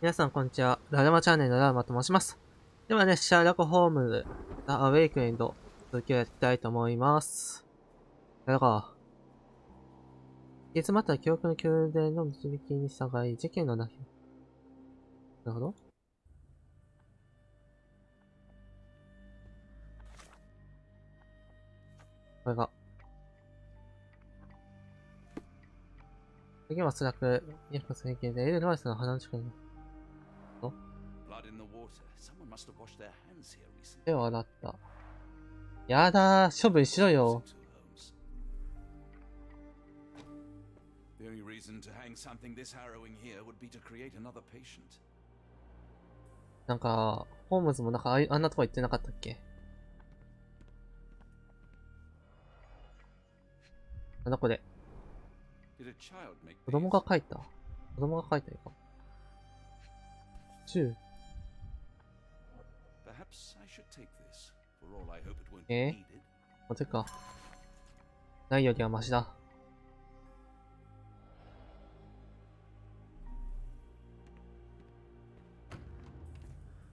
皆さんこんにちは。ララマチャンネルのララマと申します。ではね、シャーロック・ホームズ、The Awakened、続きをやっていきたいと思います。やろうか。月末った記憶の宮殿の導きに従い、事件のなるほど。これが。次はおそらく、約制限でエルノワイスの鼻の近くに。手を洗った。やだー、処分しろよ。なんか、ホームズもなんかあんなとこ行ってなかったっけ？なんだこれ。子供が書いた絵か。銃。あ、てか。ないよりはマシだ。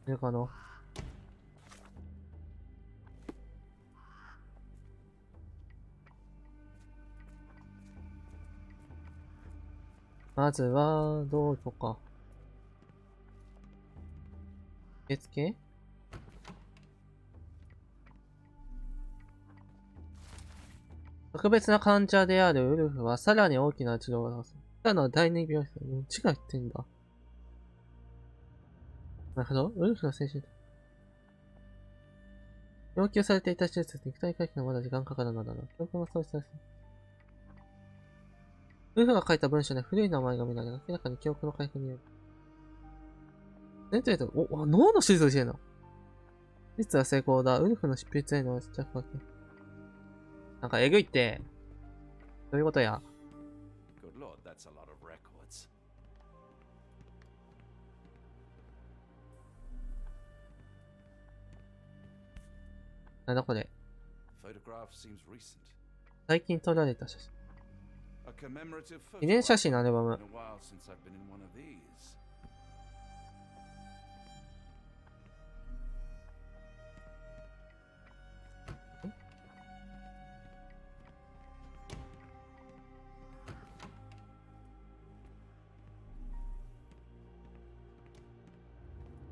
いるかな？まずは、どうとか。受付？特別な患者であるウルフはさらに大きな治療を出す。ただの第二病室だ。もう血が言ってんだ。なるほど。ウルフの精神。要求されていた手術に肉体回復がまだ時間かかるのだろう。記憶が喪失されている。ウルフが書いた文章で古い名前が見られ、明らかに記憶の回復による。脳の手術をしてるの？実は成功だ。ウルフの執筆への着火。なんかえぐいって、どういうことや？なんだこれ。最近撮られた写真。記念写真のアルバム。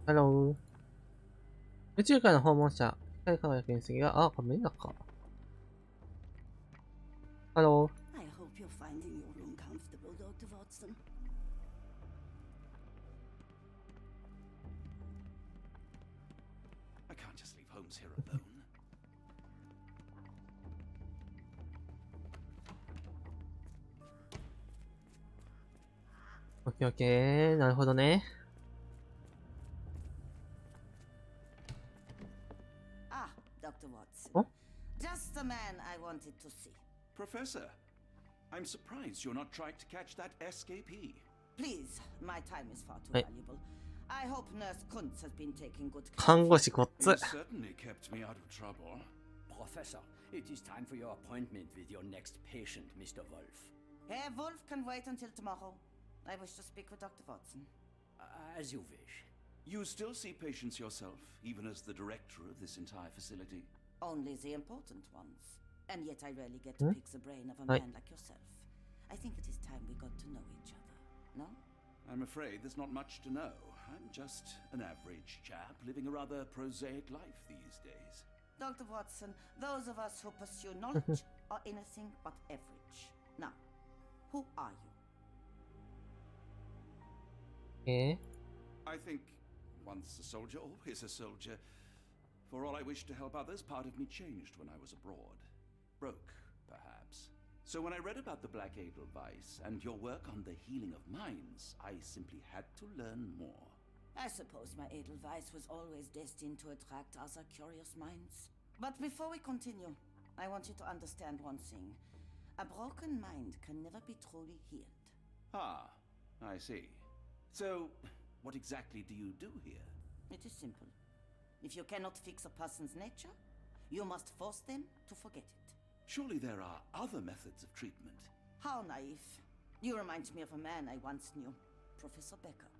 ハロー。宇宙からの訪問者。光り輝く隕石が、あ、これメダか。ハロー。オッケーオッケー。なるほどね。Dr. Watson. Just the man I wanted to see. Professor, I'm surprised you're not trying to catch that escapee. Please, my time is far too valuable. I hope Nurse Kuntz has been taking good care. 看護師こっつ。You certainly kept me out of trouble. Professor, it is time for your appointment with your next patient, Mr. Wolf. Herr Wolf can wait until tomorrow. I wish to speak with Dr. Watson. As you wish. You still see patients yourself, even as the director of this entire facility? Only the important ones. And yet I rarely get to pick the brain of a man like yourself. I think it is time we got to know each other, no? I'm afraid there's not much to know. I'm just an average chap living a rather prosaic life these days. Dr. Watson, those of us who pursue knowledge are anything but average. Now, who are you? I think once a soldier, always a soldier. For all I wished to help others, part of me changed when I was abroad. Broke, perhaps. So when I read about the Black Edelweiss and your work on the healing of minds, I simply had to learn more. I suppose my Edelweiss was always destined to attract other curious minds. But before we continue, I want you to understand one thing. A broken mind can never be truly healed. Ah, I see. So, what exactly do you do here? It is simple. If you cannot fix a person's nature, you must force them to forget it. Surely there are other methods of treatment. How naive. You remind me of a man I once knew, Professor Becker.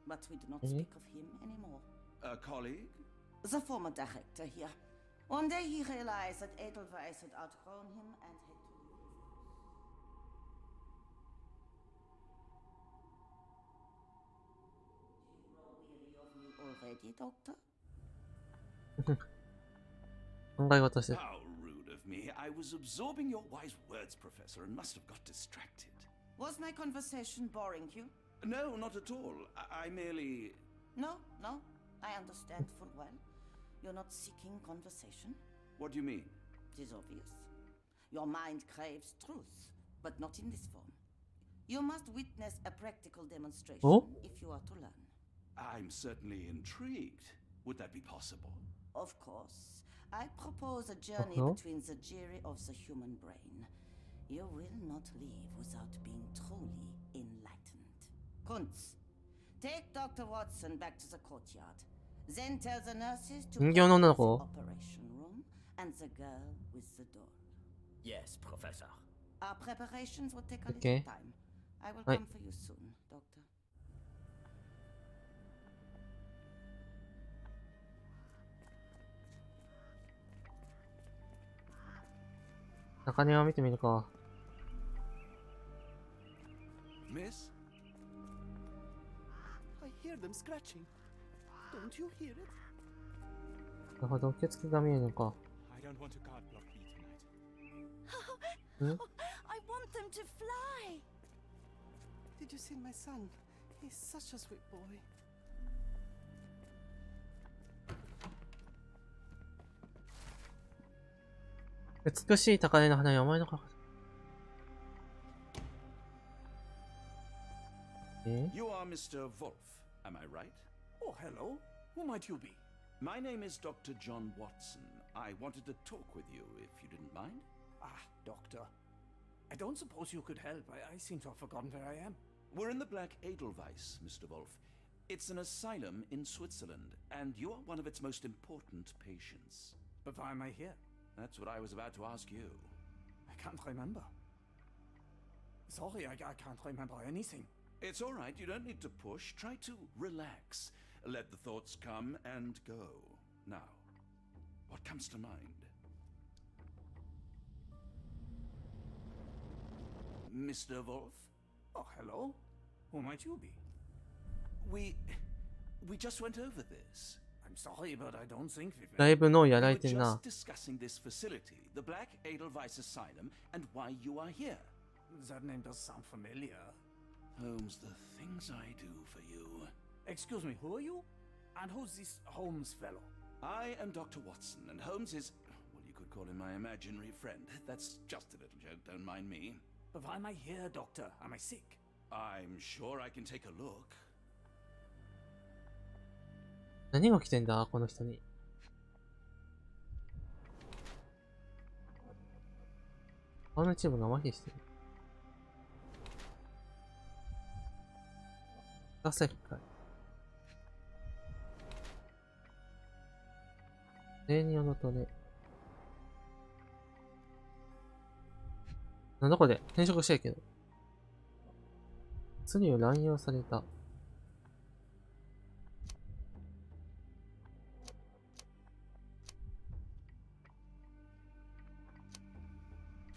but we do not Mhm. speak of him anymore. A colleague? The former director here. One day he realized that Edelweiss had outgrown him and had to leave. You grow weary of me already, Doctor? 考え事してる。 How rude of me. I was absorbing your wise words, Professor, and must have got distracted. Was my conversation boring you? No, not at all. I merely... No, I understand full well. You're not seeking conversation. What do you mean? It is obvious. Your mind craves truth, but not in this form. You must witness a practical demonstration Oh? if you are to learn. I'm certainly intrigued. Would that be possible? Of course. I propose a journey Uh-huh. between the jury of the human brain. You will not leave without being truly enlightened. Kuntz, take Dr. Watson back to the courtyard. Then tell the nurses to 人形の女の prepare the 子 operation room and the girl with the doll. Yes, Professor. Our preparations will take a Okay. little time. I will Right. come for you soon, Doctor. 中庭を見てみるか。 Miss? I hear them scratching. Don't you hear it? なるほど、受付が見えるのか。 I don't want to card block B tonight. Hmm? I want them to fly! Did you see my son? He's such a sweet boy. 美しい高嶺の花に思いのか。You are Mr. Wolf, am I right? Oh, hello. Who might you be? My name is Dr. John Watson. I wanted to talk with you, if you didn't mind. Ah, doctor. I don't suppose you could help. I seem to have forgotten where I am. We're in the Black Edelweiss, Mr. Wolf. It's an asylum in Switzerland, and you are one of its most important patients. But why am I here? That's what I was about to ask you. I can't remember. Sorry, I can't remember anything. It's all right, you don't need to push. Try to relax. Let the thoughts come and go. Now, what comes to mind? Mr. Wolf? Oh, hello. Who might you be? We just went over this. I'm sorry, but I don't think we've... だいぶ脳やら We れ were てんな just。discussing this facility, the Black Edelweiss Asylum, and why you are here. That name does sound familiar. Holmes, the things I do for you. Excuse me, who are you? And who's this Holmes fellow? I am Dr. Watson, and Holmes is, well, you could call him my imaginary friend. That's just a little joke, don't mind me. But why am I here, doctor? Am I sick? I'm sure I can take a look. 何が来てんだこの人に。顔の一部が麻痺してる。汗っかい。例によるとね。なんだこれ転職したいけど。罪を乱用された。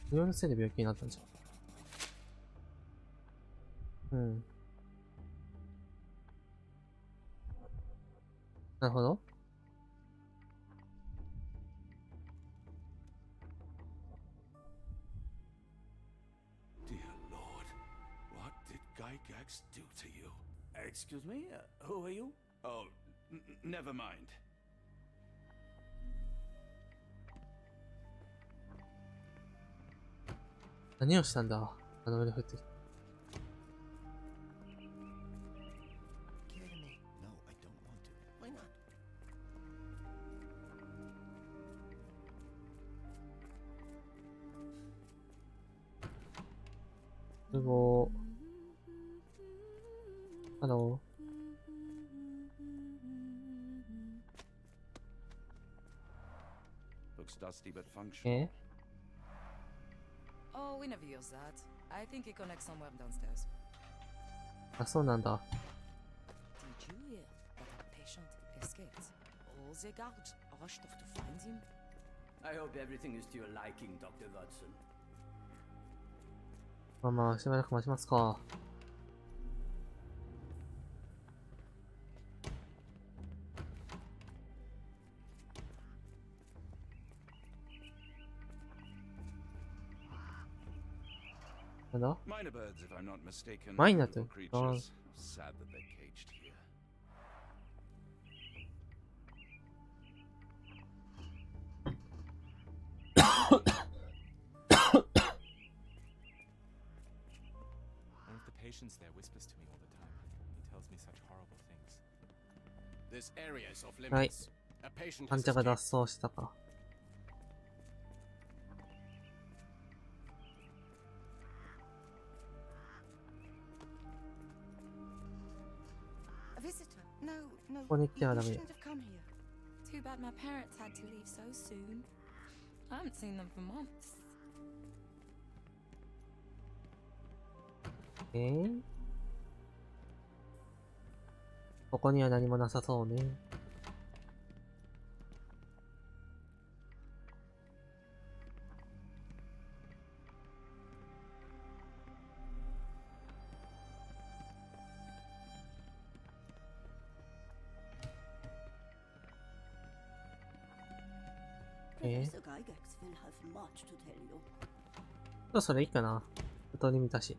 不良のせいで病気になったんじゃん。うん。なるほど。Dear Lord, what did Gygax do to you? Excuse me, who are you? Oh, never mind. 何をしたんだあの上で降ってきた。Kidding me? No, I don't want to. Why not? すごー。ハロ Looks dusty but ー。 functional. Oh, we never use that. I think it connects somewhere downstairs. あ、そうなんだ。 Teaching it. All the guards rushed off to find him. I hope everything is to your liking, Dr. Watson. まあまあ、しばらく待ちますか。なんだ Minor birds, if I'm not mistaken. Minor Little って。creatures. Sad that they're caged here. One of the patients there whispers to me all the time. He tells me such horrible things. This area is off はい。 limits. A patient 患 has 者が escaped. 脱走したか。A visitor? No, no. ここに来てはダメ。 You shouldn't have come here. Too bad my parents had to leave so soon. I haven't seen them for months. ここには何もなさそうね。Professor Gygax will have much to tell you. それいいかな。普通に見たし。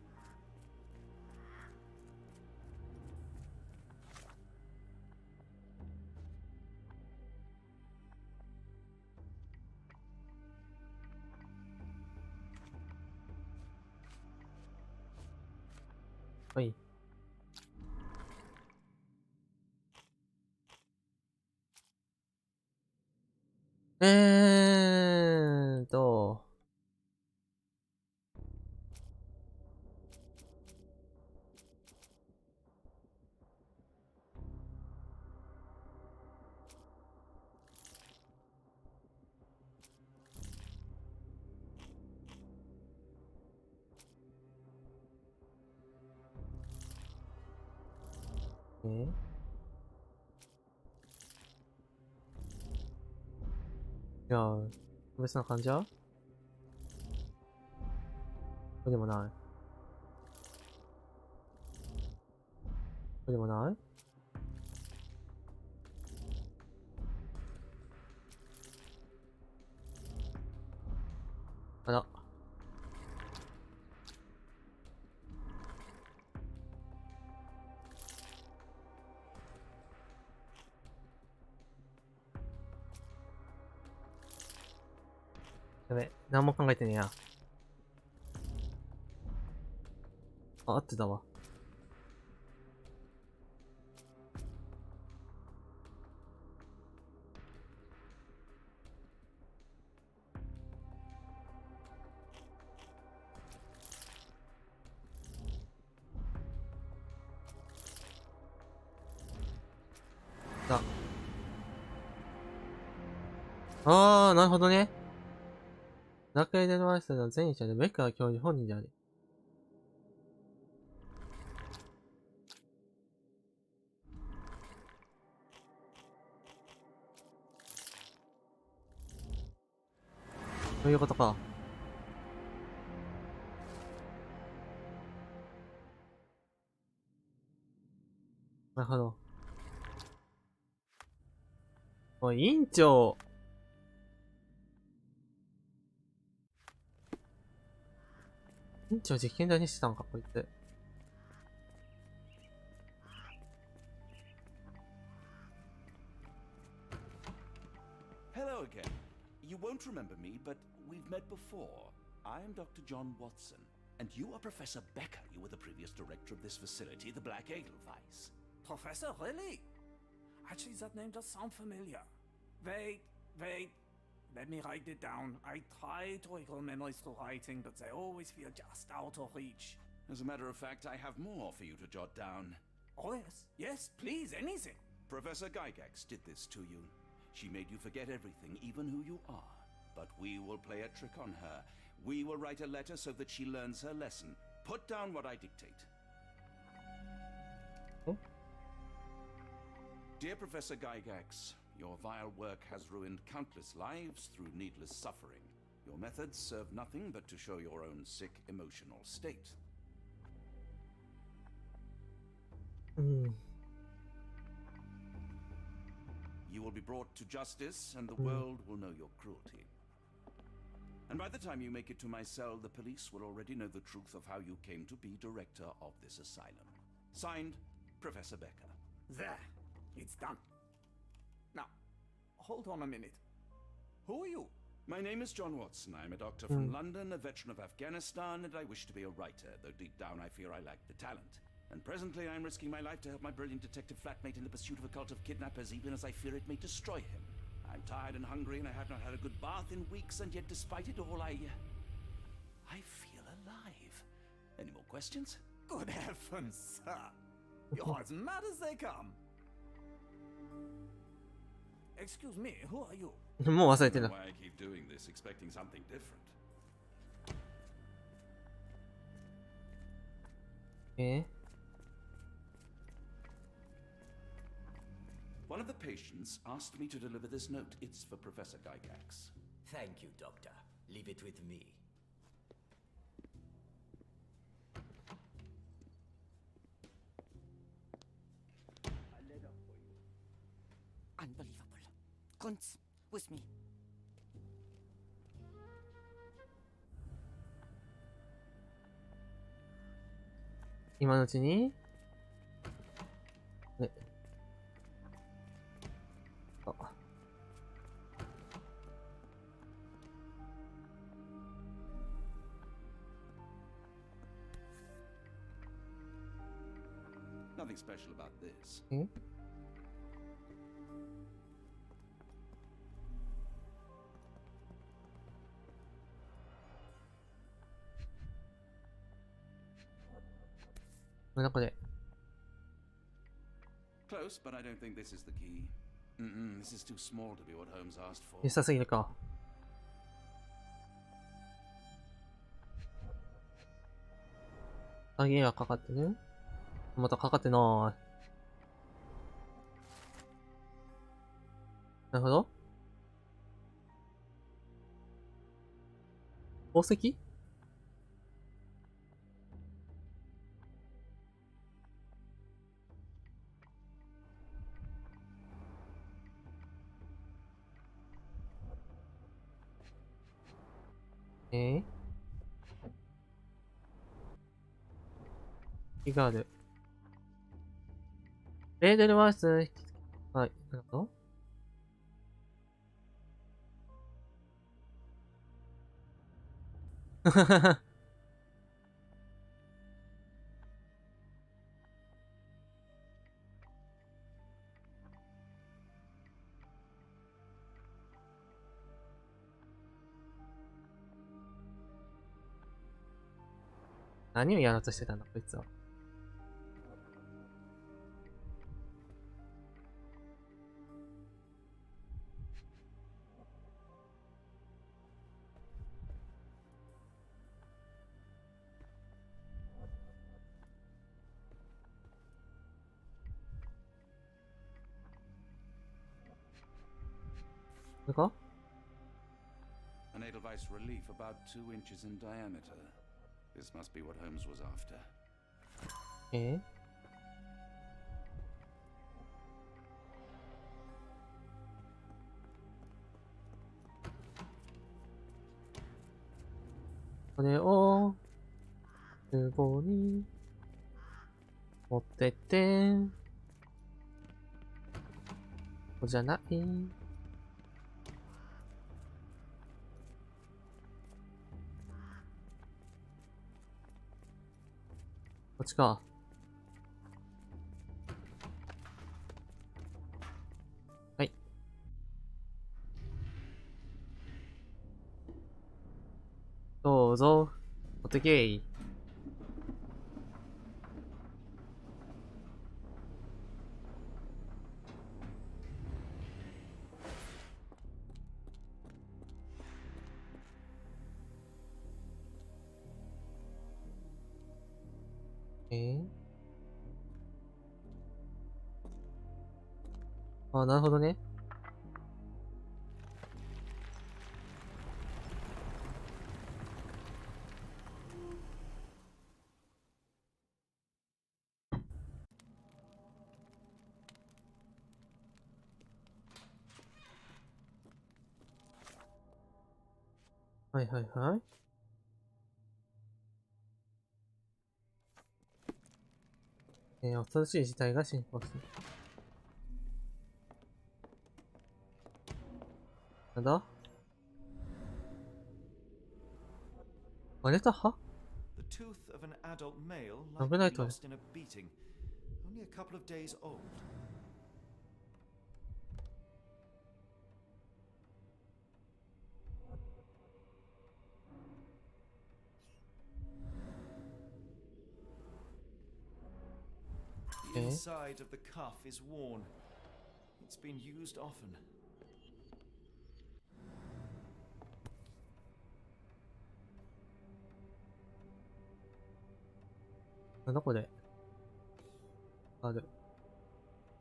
はい。じゃあ、特別な患者？これでもない。これでもない？あら。やべ、何も考えてねえや。あ、合ってたわ。なるほどね。中井でのアイスの前者でベッカー教授本人である。そういうことか。なるほど。おい、院長。院長実験台にしてたのか、こいつ。Hello again. You won't remember me, but we've met before. I'm Dr. John Watson, and you are Professor Becker. You were the previous director of this facility, the Black Edelweiss. Professor, really? Actually, that name does sound familiar. Wait. Let me write it down. I try to recall memories through writing, but they always feel just out of reach. As a matter of fact, I have more for you to jot down. Oh, yes. Yes, please, anything. Professor Gygax did this to you. She made you forget everything, even who you are. But we will play a trick on her. We will write a letter so that she learns her lesson. Put down what I dictate. Dear Professor Gygax, your vile work has ruined countless lives through needless suffering. Your methods serve nothing but to show your own sick emotional state. うん。You will be brought to justice, and the world will know your cruelty. And by the time you make it to my cell, the police will already know the truth of how you came to be director of this asylum. Signed, Professor Becker. There. It's done. Now, hold on a minute. Who are you? My name is John Watson. I'm a doctor from London, a veteran of Afghanistan, and I wish to be a writer, though deep down I fear I lack the talent. And presently I'm risking my life to help my brilliant detective flatmate in the pursuit of a cult of kidnappers, even as I fear it may destroy him. I'm tired and hungry, and I have not had a good bath in weeks, and yet despite it all, I feel alive. Any more questions? Good heavens, sir. You're as mad as they come. Excuse me, who are you? もう忘れてた。 Why I keep doing this, expecting something different. ？One of the patients asked me to deliver this note. It's for Professor Gygax. Thank you, Doctor. Leave it with me. Unbelievable. Kunz, with me. 今のうちにあ。Nothing special about this. なんかで Close, but I don't think this is the key. This is too small to be what Holmes asked for. 小さすぎるか。鍵がかかってる？またかかってない。なるほど。宝石？気がある。レーデルワース、はい、なんか何をやろうとしてたんだ、こいつは。これか？ An Edelweiss relief about 2 inches in diameter. This must be what Holmes was after. これを、壺に、持ってって、ここじゃない。こっちか。はい。どうぞ、お手けい。あ、なるほどね。はいはいはい。恐ろしい事態が進行する。なんだ？割れた歯？ The tooth of an adult male 危ない likely とね。lost in a beating. Only a couple of days old. The inside of the cuff is worn. It's been used often. なんだこれ？ある。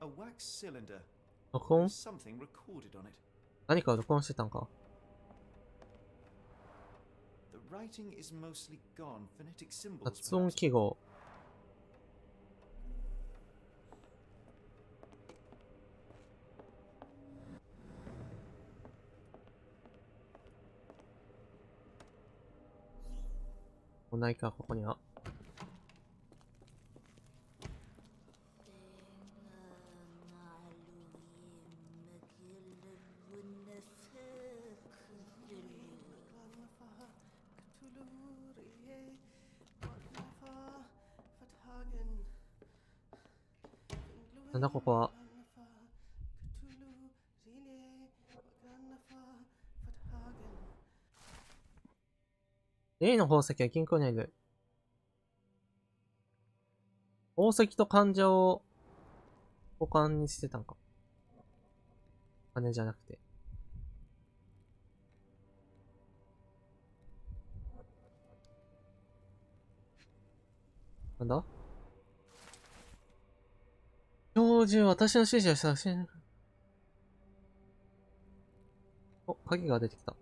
A wax cylinder. 録音？ There's something recorded on it. 何か録音してたんか？ The writing is mostly gone. Phonetic symbols. 発音 perhaps. 記号。もうないか、ここには。なんだここは。例の宝石は銀行にある。宝石と患者を交換にしてたんか。金じゃなくて。なんだ？教授、私の指示をしたし、お、鍵が出てきた。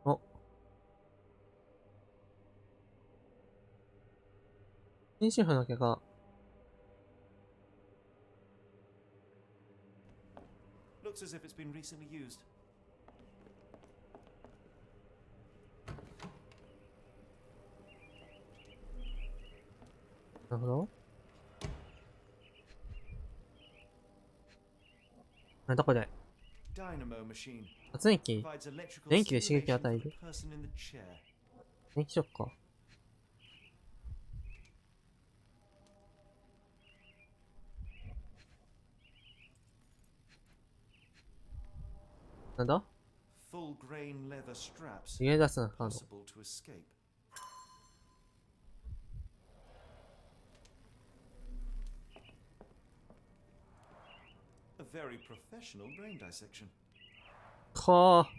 お。編集婦の毛が、Looks as if it's been recently used. なるほど。なんだこれ。 Dynamo machine. 発電機？ Provides electrical 電気で刺激を stimulation 与え for る？ the person in the chair. 電気ショックか。なんだ？ Full grain leather straps. 逃げ出すな、カード。 Possible to escape. A very professional brain dissection. かあ。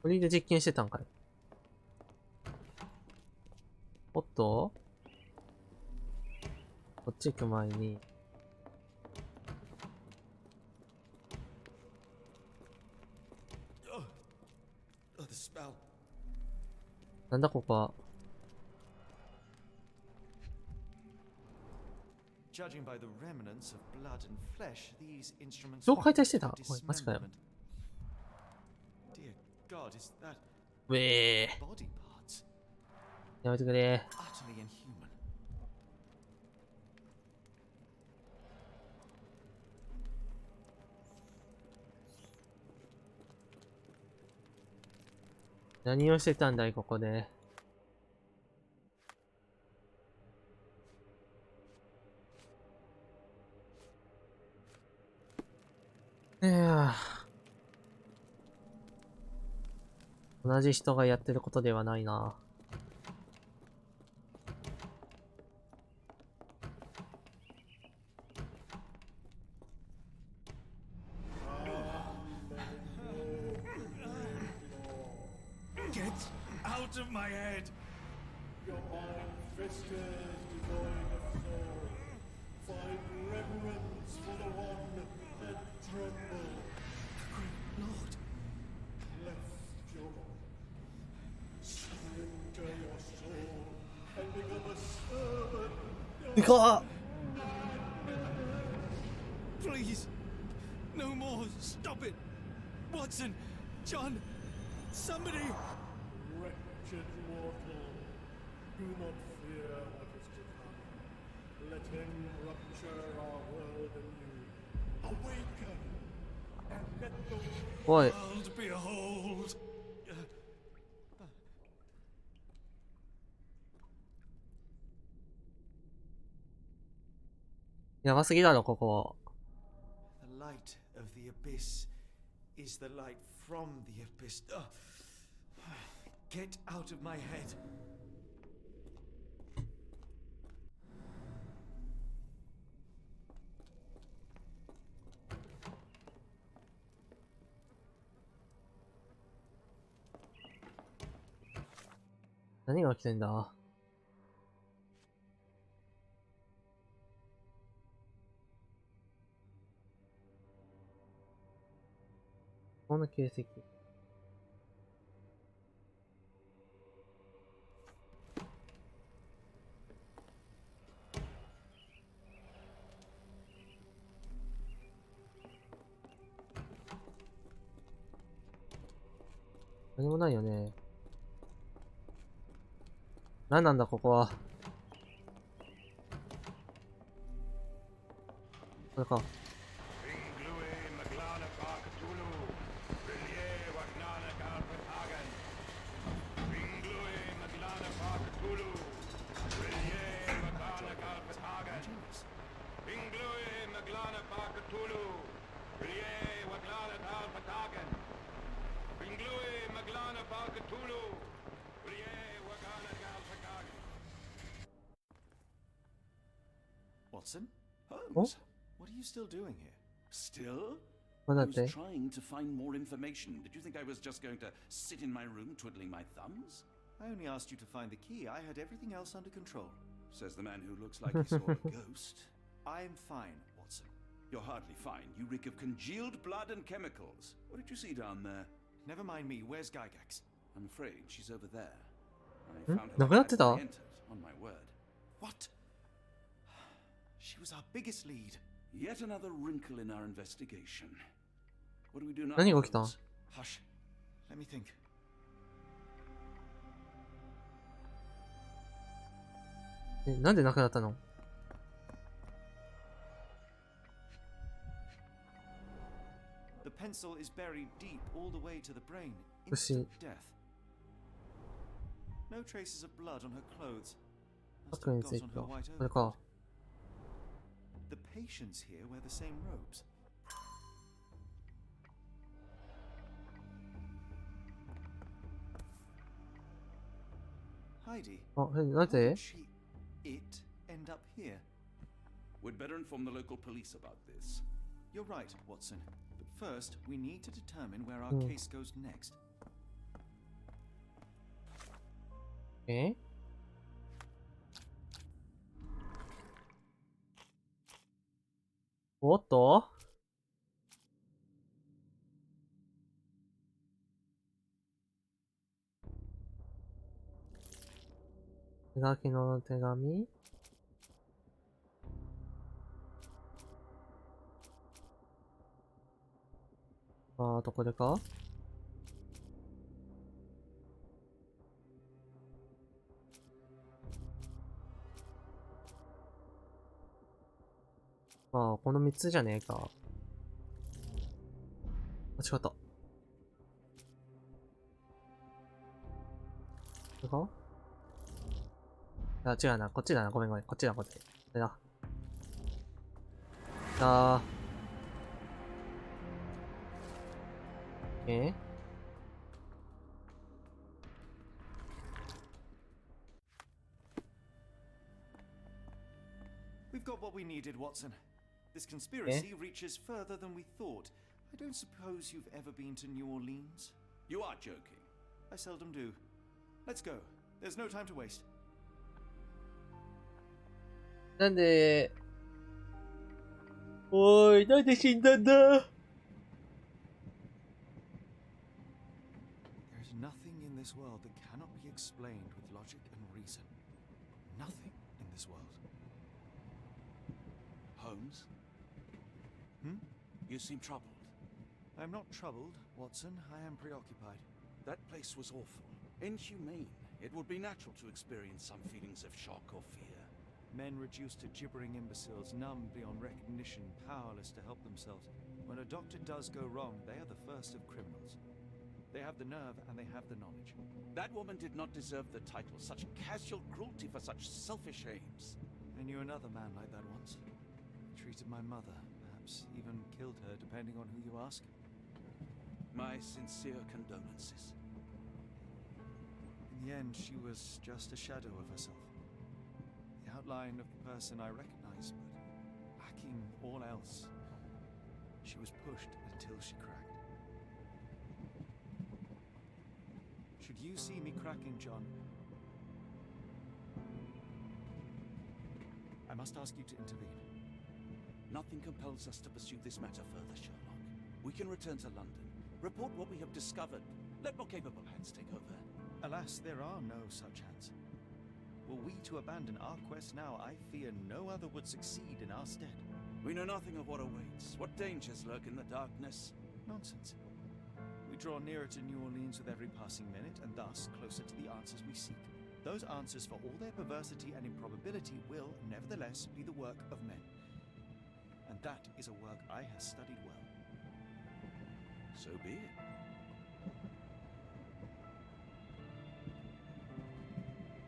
これで実験してたんかい。おっとこっち行く前に。Oh, the spell. なんだここは。 Judging by the remnants of blood and flesh, these instruments どう解体してた？ for おい、マジかよ。 dismemberment. Dear God, is that ウェー。 body parts? やめてくれ。 Utterly inhuman. 何をしてたんだい、ここで。いや同じ人がやってることではないな。out of my head! Your mind festers devoid of soul. Find reverence for the one that trembled. The great lord. Left your surrender your soul and become a servant. でかっ Please! No more! Stop it! Watson! John! Somebody! Wretched mortal, do not fear what is to come. Let him rupture our world anew. Awaken, and let the おい world behold! やばすぎだろここ。 The light of the abyss is the light from the abyss. Get out of my head. 何が起きてんだ。こんな形跡。何もないよね。何なんだここは。これか。Watson? Holmes? What are you still doing here? Still? I was trying to find more information. Did you think I was just going to sit in my room twiddling my thumbs? I only asked you to find the key. I had everything else under control. Says the man who looks like he saw a ghost. I'm fine, Watson. You're hardly fine. You reek of congealed blood and chemicals. What did you see down there? Never mind me. Where's Gygax? I'm afraid she's over there. I found her なくなってた as I entered, on my word. What? She was our biggest lead. Yet another wrinkle in our investigation. What do we do now? 何が起きた Hush. Let me think. なんでなくなったの The pencil is buried deep all the way to the brain. Pussy. Instant death. No traces of blood on her clothes. バ Must ッグ have につい got て on た。 her こ white れ overcoat. か。 The patients here wear the same robes. Heidi, あ、な how ぜ did she, it, end up here? We'd better inform the local police about this. You're right, Watson. But first, we need to determine where our case goes next. えおっと手書きの手紙あとこれかこの3つじゃねえか。間違った。これか違うな。こっちだな。ごめん。こっちだ、こっち。これだ。We've got what we needed, Watson. This conspiracy reaches further than we thought. I don't suppose you've ever been to New Orleans? You are joking. I seldom do. Let's go. There's no time to waste. なんで、おーい、なんで死んだんだ There's nothing in this world that cannot be explained with logic and reason. Nothing in this world. Holmes? Hmm? You seem troubled. I'm not troubled, Watson. I am preoccupied. That place was awful. Inhumane. It would be natural to experience some feelings of shock or fear. Men reduced to gibbering imbeciles, numb beyond recognition, powerless to help themselves. When a doctor does go wrong, they are the first of criminals. They have the nerve and they have the knowledge. That woman did not deserve the title. Such casual cruelty for such selfish aims. I knew another man like that once. He treated my mother, perhaps even killed her, depending on who you ask. My sincere condolences. In the end, she was just a shadow of herself. The outline of the person I recognized, but lacking all else. She was pushed until she cracked. Should you see me cracking, John, I must ask you to intervene. Nothing compels us to pursue this matter further, Sherlock. We can return to London, report what we have discovered. Let more capable hands take over. Alas, there are no such hands. Were we to abandon our quest now, I fear no other would succeed in our stead. We know nothing of what awaits, what dangers lurk in the darkness. Nonsense. We draw nearer to New Orleans with every passing minute, and thus closer to the answers we seek. Those answers, for all their perversity and improbability, will, nevertheless, be the work of men. And that is a work I have studied well. So be it.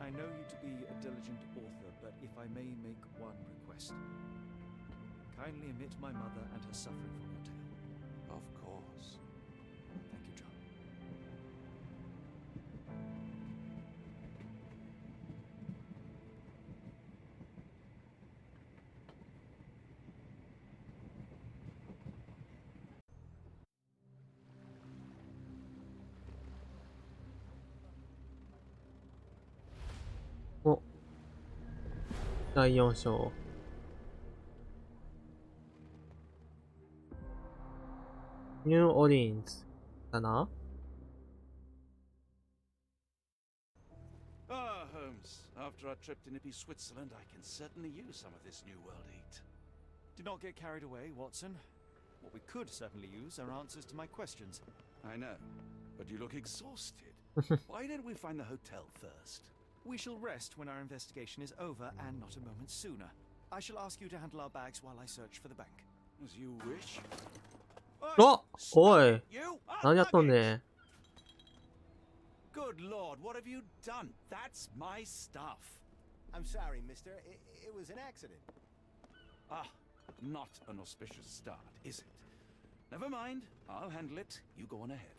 I know you to be a diligent author, but if I may make one request. Kindly omit my mother and her suffering from your tale. Of course. Thank you, John.お、第4章。ニューオリンズだな。 Ah, Holmes. After our trip to nippy Switzerland, I can certainly use some of this New World eat. Do not get carried away, Watson. What we could certainly use are answers to my questions. I know, but you look exhausted. Why didn't we find the hotel first? We shall rest when our investigation is over, and not a moment sooner. I shall ask you to handle our bags while I search for the bank. As you wish. あ、おい、 You? 何やっとんねん。 Good Lord, what have you done? That's my stuff. I'm sorry, mister. It was an accident. Ah, not an auspicious start, is it? Never mind. I'll handle it. You go on ahead.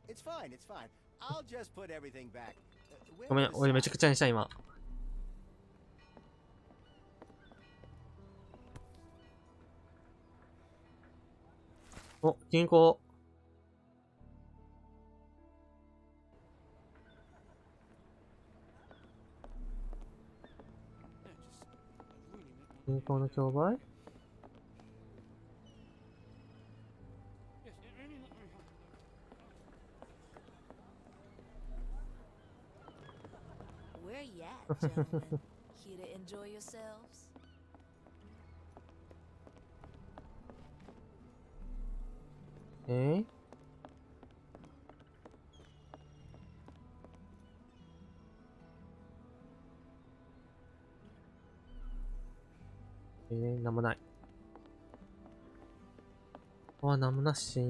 It's fine, it's fine. I'll just put everything back. ごめん、俺めちゃくちゃにした今。お、銀行。銀行の競売？ Where you at, gentlemen? Here to enjoy yourselves? Eh? Eh, なんもない。あ、なんもなし。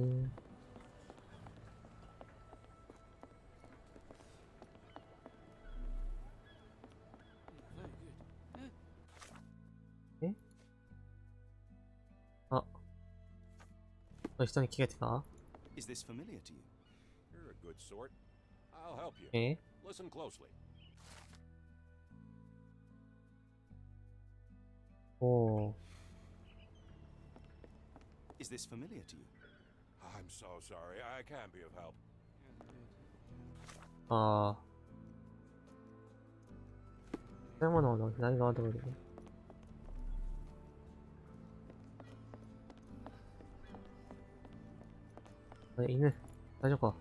え？あ。人に聞けてた？ Is this familiar to you? You're a good sort. I'll help you. え？ Listen closely. おー。 Is this familiar to you? I'm so sorry. I can't be of help. ああ。食べ物の左側のところでね。あれ、犬。大丈夫か。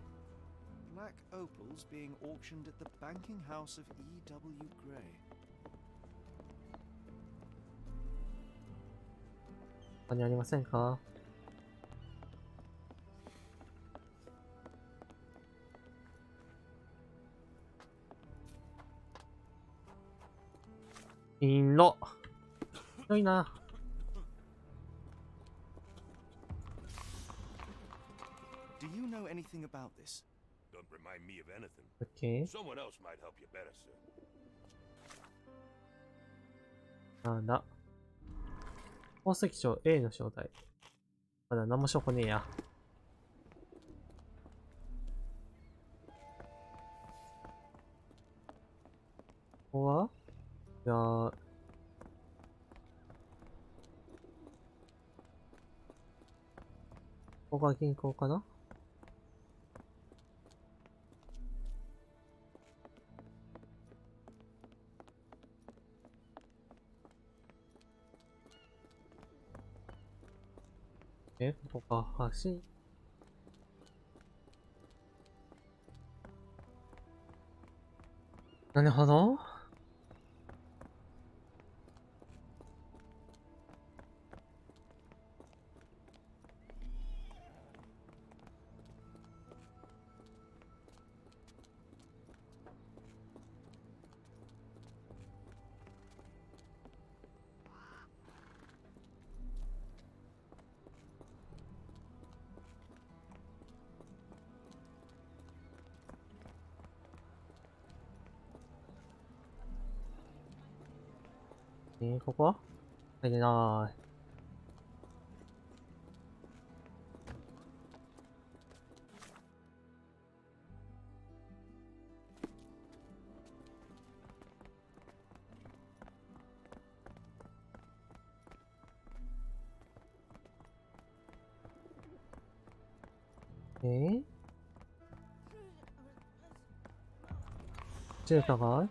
Black opals being auctioned at the banking house of E.W. Gray. 他にありませんか？銀色。広いな。Do you know anything about this? Don't remind me of anything. OK。Someone else might help you better, sir. なんだ。宝石商 A の正体。まだ何も証拠ねえや。ここは？いやー。ここが銀行かな？ここか、橋。なるほど。ここは入れなーい。中華が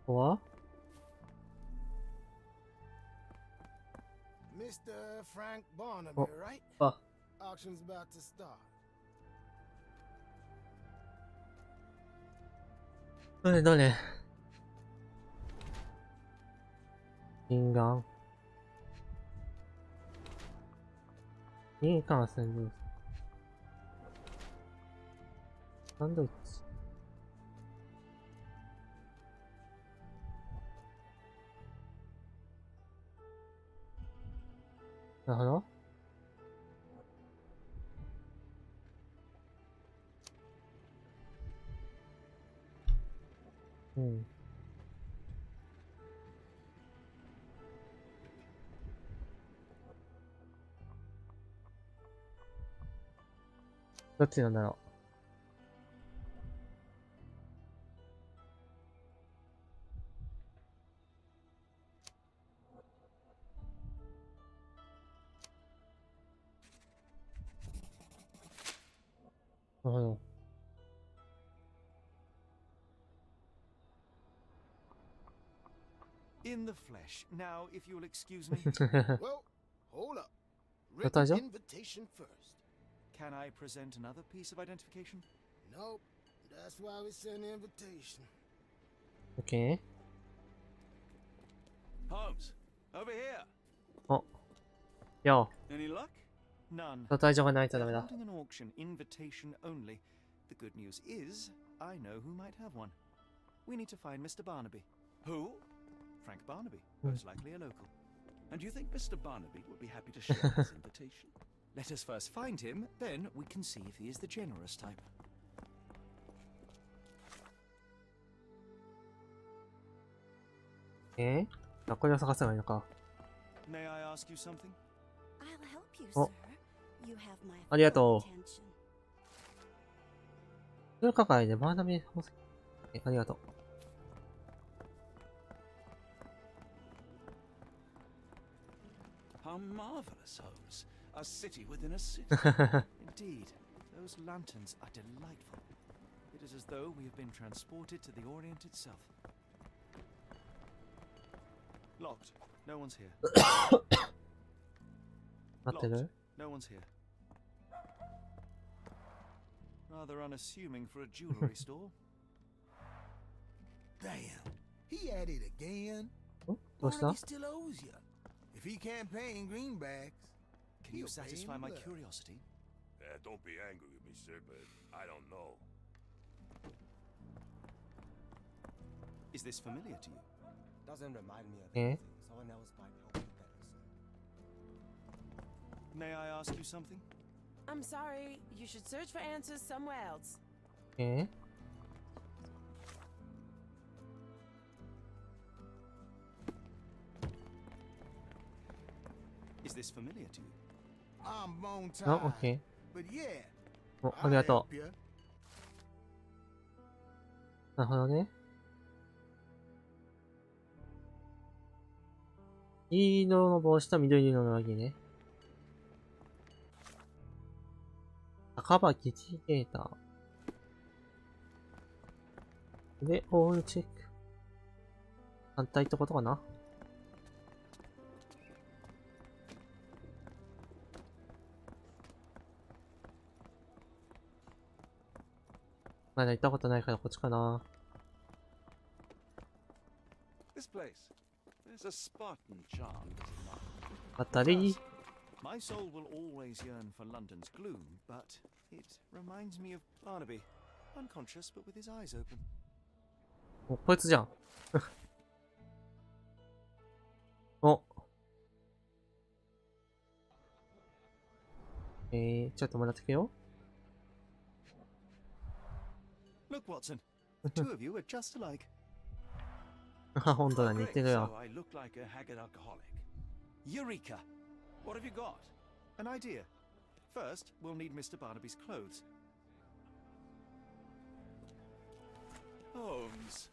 ここはMr. Frank Barnaby, Oh. right? あ、Auction's about to start. どれどれ銀眼。銀感染ブサンドイッチ。なるほど。うん。どっちなんだろう。なるほど。In the flesh. Now, if you'll excuse me, Well, hold up. What is Written it? invitation first. can I present another piece of identification? Nope. That's why we send the invitation. OK。Holmes, over here. お。よ Any luck? None. う。退場がないとダ They're メだ。 holding an auction, invitation only. The good news is, I know who might have one. We need to find Mr. Barnaby. Who? Frank Barnaby, most likely a local. And do you think Mr. Barnaby would be happy to share his invitation? Let us first find him, then we can see if he is the generous type. これを探せばいいのか。 May I ask you something? I'll help you, Oh. sir. You have my ありがと full う。 attention. 中華街でバーナビー宝石。ありがとう。How marvelous, Holmes. A city within a city. Indeed, those lanterns are delightful. It is as though we have been transported to the Orient itself. Locked. No one's here. 待ってる No one's here. Rather unassuming for a jewelry store. Damn, he at it again. どうした Barnaby still owes you. If he can't pay in greenbacks, Can you he'll pay satisfy in my blood. curiosity? Don't be angry with me, sir, but I don't know. Is this familiar to you? Doesn't remind me of え anything. Someone else might help me better, sir. May I ask you something? I'm sorry. You should search for answers somewhere else. え Is this familiar to you? I'm bone あ、 tired. オッケ But yeah, ー。お、あ I'll りがと help you. う。なるほどね。黄色の帽子と緑色の上着ね。赤羽基地データ。で、オールチェック。反対ってことかな。まだ行ったことないからこっちかな。This place. There's a Spartan charm. あったり。 My soul will always yearn for London's gloom, but it reminds me of Barnaby, unconscious but with his eyes open. お、こいつじゃん。お。ちょっともらってけよ。Look, Watson, the two of you are just alike. あ、本当だ、似 Great, てる so よ。 I look like a haggard alcoholic. Eureka! What have you got? An idea. First, we'll need Mr. Barnaby's clothes. Holmes.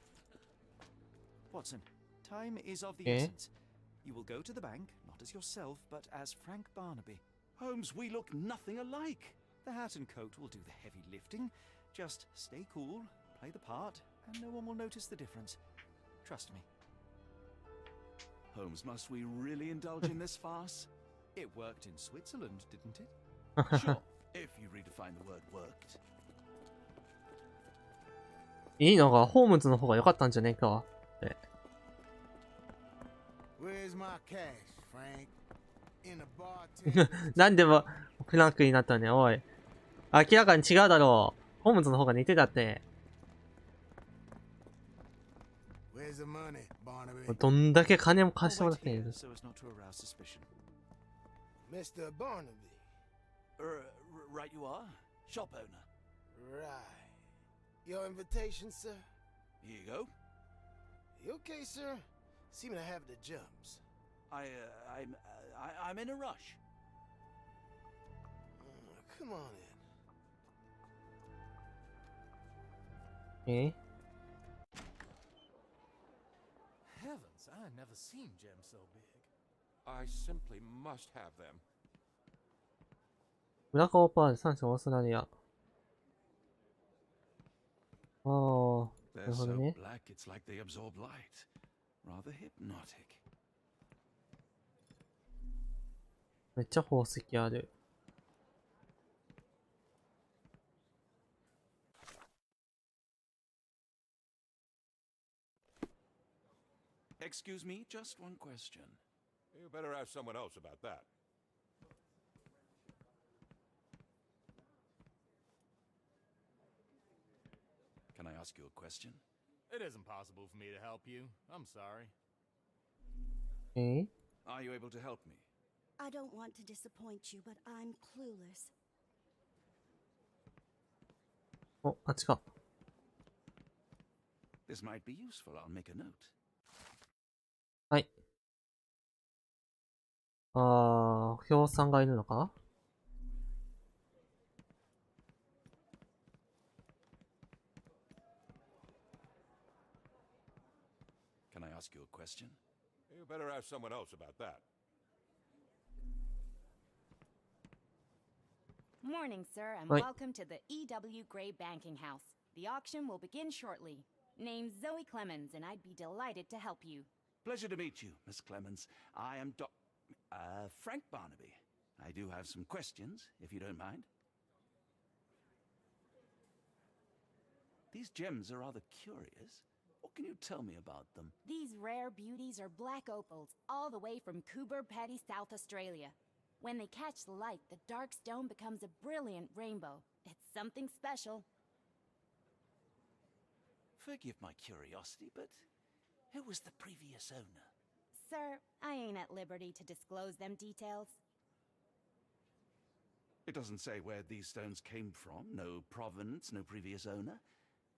Watson, time is of the Eh? essence. You will go to the bank, not as yourself, but as Frank Barnaby. Holmes, we look nothing alike. The hat and coat will do the heavy lifting. Just stay cool, play the part, and no one will notice the difference. Trust me. Holmes, must we really indulge in this farce? It worked in Switzerland, didn't it? Sure, if you redefine the word worked. いいのが、ホームズの方が良かったんじゃねえか。Where's my cash, Frank? In the bartender. なんでも、フランクになったね、おい。明らかに違うだろう。ホームズの方が似てたって。 Where's the money, Barnaby? どんだけ金も I'll 貸してもら wait ってん here の so as not to arouse suspicion. Mr. Barnaby. Right you are. Shop owner. Right. Your invitation, sir? Here you go. You okay, sir? Seem to have the jumps. I'm in a rush. Come on in. え Heavens, I've never seen gems so big. I simply must have them. ブラカオパール、3種オーストラリア。ああ、な They're るほ so どね。 black, it's like they absorb light. Rather hypnotic. めっちゃ宝石ある。 Excuse me, just one question. You better ask someone else about that. Can I ask you a question? It isn't possible for me to help you. I'm sorry. え Are you able to help me? I don't want to disappoint you, but I'm clueless. お、あっちか。 This might be useful. I'll make a note. はい。あー、氷さんがいるのか Can I ask you a question? You better ask someone else about that. Morning, sir, and Oi. welcome to the E.W. Gray Banking House. The auction will begin shortly. Name's Zoe Clemens, and I'd be delighted to help you. Pleasure to meet you, Miss Clemens. I am Frank Barnaby. I do have some questions, if you don't mind. These gems are rather curious. What can you tell me about them? These rare beauties are black opals, all the way from Coober Pedy, South Australia. When they catch the light, the dark stone becomes a brilliant rainbow. It's something special. Forgive my curiosity, but who was the previous owner? Sir, I ain't at liberty to disclose them details. It doesn't say where these stones came from, no provenance, no previous owner.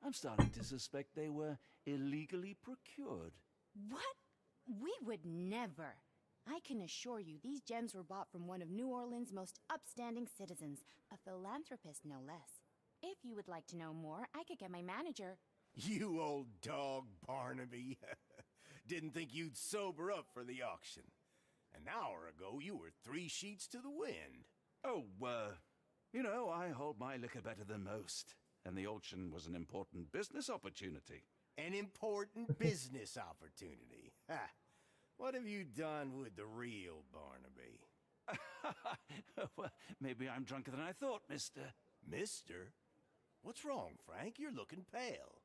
I'm starting to suspect they were illegally procured. What? We would never. I can assure you these gems were bought from one of New Orleans' most upstanding citizens, a philanthropist no less. If you would like to know more, I could get my manager. You old dog, Barnaby. Didn't think you'd sober up for the auction. An hour ago, you were 3 sheets to the wind. Oh, you know, I hold my liquor better than most. And the auction was an important business opportunity. An important business opportunity. Ha! What have you done with the real Barnaby? Well, maybe I'm drunker than I thought, mister. Mister? What's wrong, Frank? You're looking pale.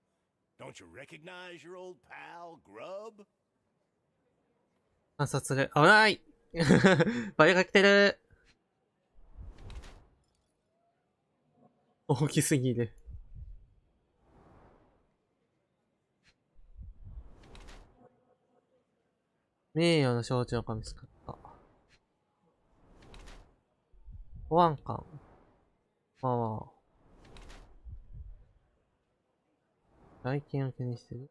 Don't you recognize your old pal, Grub? 観察する。おらいバレが来てる。大きすぎる。名誉の象徴が見つかった。保安官。ああ。外見を気にしてる。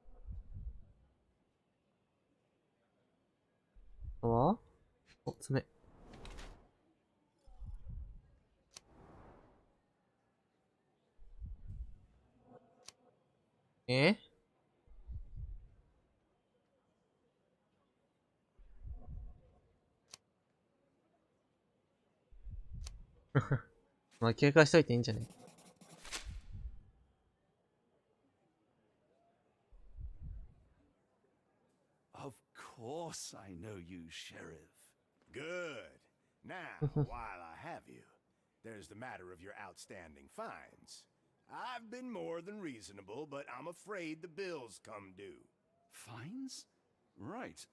あとはお、爪。まあ、警戒しといていいんじゃね？Of course I know you, Sheriff. Good. Now, while I have you, there's the matter of your outstanding fines. I've been more than reasonable, but I'm afraid the bills come due. Fines? Right.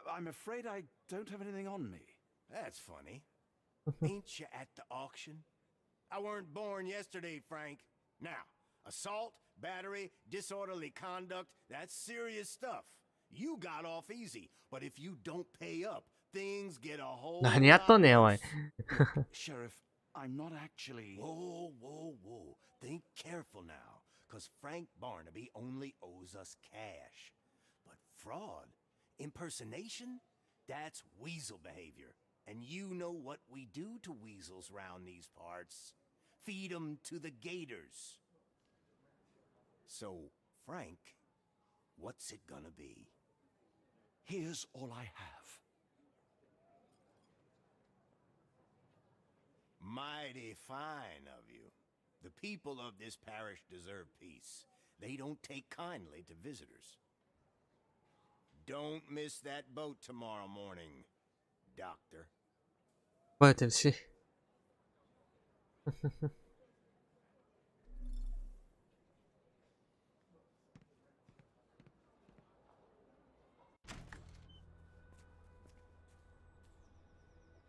I'm afraid I don't have anything on me. That's funny. Ain't you at the auction? I weren't born yesterday, Frank. Now, assault, battery, disorderly conduct, that's serious stuff. You got off easy, but if you don't pay up, things get a whole lot何やっとんねん、おい。Sheriff, I'm not actually... Whoa, whoa, whoa. Think careful now, because Frank Barnaby only owes us cash. But fraud, impersonation, that's weasel behavior. And you know what we do to weasels round these parts. Feed 'em to the gators. So, Frank, what's it gonna be? Here's all I have. Mighty fine of you. The people of this parish deserve peace. They don't take kindly to visitors. Don't miss that boat tomorrow morning, Doctor. バレてるし。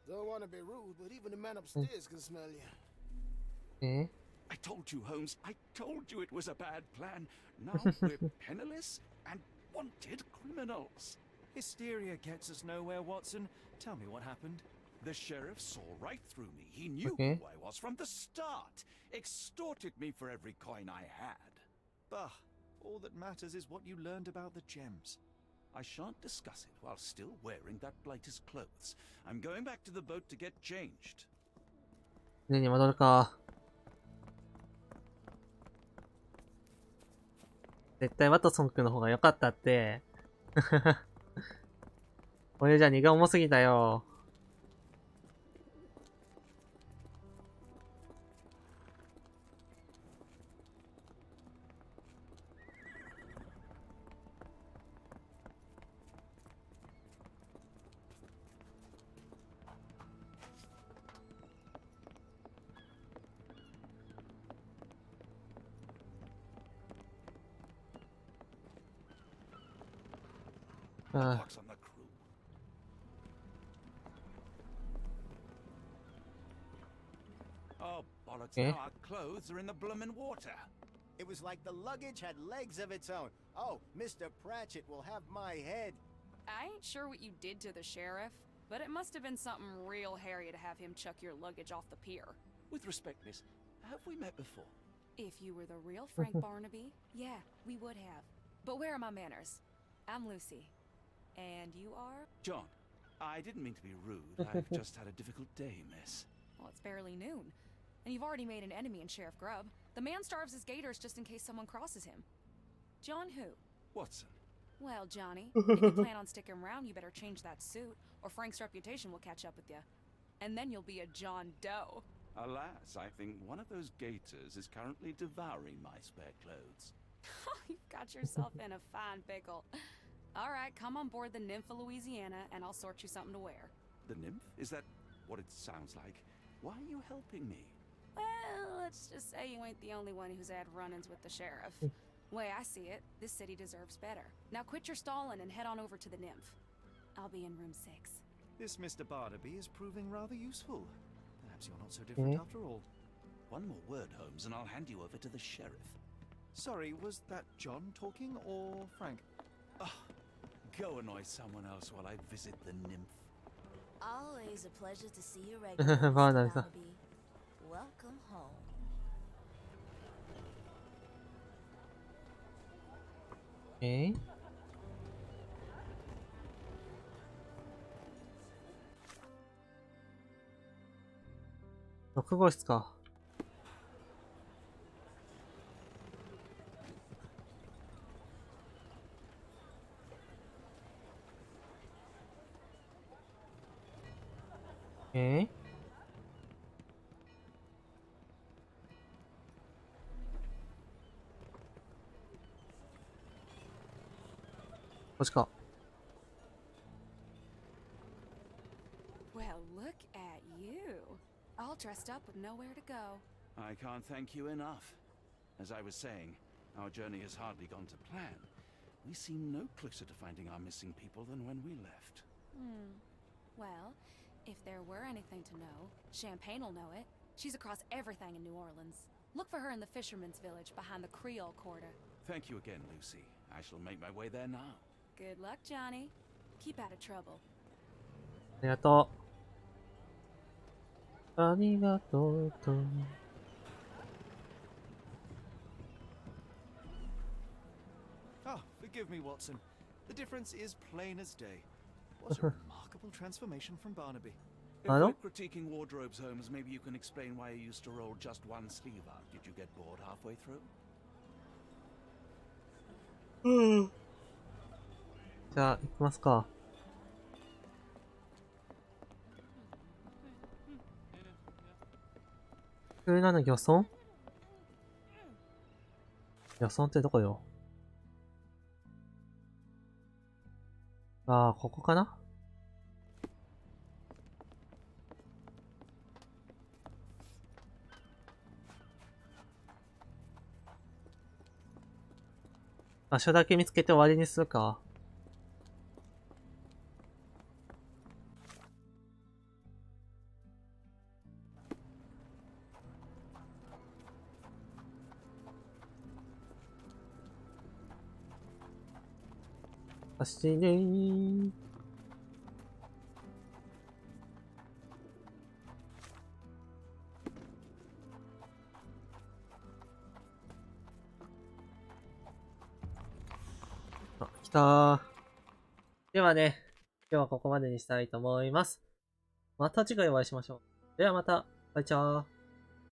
Don't want to be rude, but even the man upstairs can smell you. I told you, Holmes. I told you it was a bad plan. Now we're penniless and wanted criminals. Hysteria gets us nowhere, Watson. Tell me what happened. The sheriff saw right through me. He knew Okay. who I was from the start. Extorted me for every coin I had. Bah, all that matters is what you learned about the gems. I shan't discuss it while still wearing that blighter's clothes. I'm going back to the boat to get changed. 船に戻るか。絶対ワトソン君の方が良かったって。俺じゃ荷が重すぎたよ。What's on the crew? Oh, bollocks, now our clothes are in the bloomin' water. It was like the luggage had legs of its own. Oh, Mr. Pratchett will have my head. I ain't sure what you did to the sheriff, but it must have been something real hairy to have him chuck your luggage off the pier. With respect, miss, have we met before? If you were the real Frank Barnaby, yeah, we would have. But where are my manners? I'm Lucy. And you are? John, I didn't mean to be rude. I've just had a difficult day, miss. Well, it's barely noon. And you've already made an enemy in Sheriff Grubb. The man starves his gators just in case someone crosses him. John who? Watson. Well, Johnny, if you plan on sticking around, you better change that suit, or Frank's reputation will catch up with you. And then you'll be a John Doe. Alas, I think one of those gators is currently devouring my spare clothes. You've got yourself in a fine pickle. All right, come on board the Nymph of Louisiana, and I'll sort you something to wear. The nymph? Is that what it sounds like? Why are you helping me? Well, let's just say you ain't the only one who's had run-ins with the sheriff. Way I see it, this city deserves better. Now quit your stalling and head on over to the Nymph. I'll be in room 6. This Mr. Barnaby is proving rather useful. Perhaps you're not so different after all. One more word, Holmes, and I'll hand you over to the sheriff. Sorry, was that John talking or Frank? Oh, go annoy someone else while I visit the nymph. Always a pleasure to see you regularly, Mr. Barnaby. Welcome home. Okay. 6号室か。こっちか。Well, look at you. All dressed up with nowhere to go. I can't thank you enough. As I was saying, our journey has hardly gone to plan. We seem no closer to finding our missing people than when we left. Well, if there were anything to know, Champagne will know it. She's across everything in New Orleans. Look for her in the fisherman's village behind the Creole Quarter. Thank you again, Lucy. I shall make my way there now. Good luck, Johnny. Keep out of trouble. ありがとう。ありがとうと。Ah, forgive me, Watson. The difference is plain as day. What a remarkable transformation from Barnaby. If we're critiquing wardrobes, Holmes, maybe you can explain why you used to roll just one sleeve up. Did you get bored halfway through? じゃあ、行きますか。急なの漁村？漁村ってどこよ？ああ、ここかな？場所だけ見つけて終わりにするか。走れー。あ、来たー。ではね、今日はここまでにしたいと思います。また次回お会いしましょう。ではまた、バイチャー。